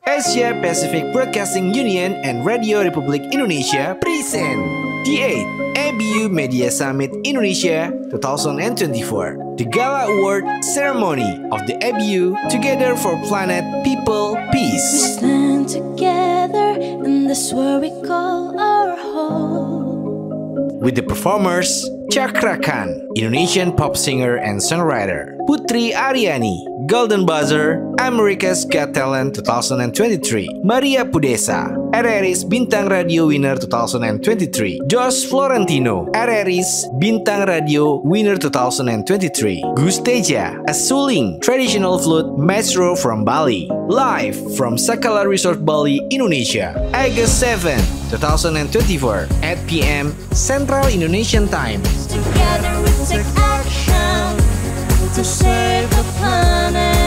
Asia Pacific Broadcasting Union and Radio Republik Indonesia present the 8th ABU Media Summit Indonesia 2024, the Gala Award Ceremony of the ABU Together for Planet, People, Peace. We stand together in this world we call our home. With the performers Chakra Khan, Indonesian pop singer and songwriter, Putri Aryani, Golden Buzzer, America's Got Talent 2023, Maria Pudesa, RRI's Bintang Radio Winner 2023, Josh Florentino, RRI's Bintang Radio Winner 2023, Gus Teja, a Suling traditional flute maestro from Bali, live from Sakala Resort Bali, Indonesia, August 7, 2024 at PM Central Indonesian Time. Together we take action to save the planet.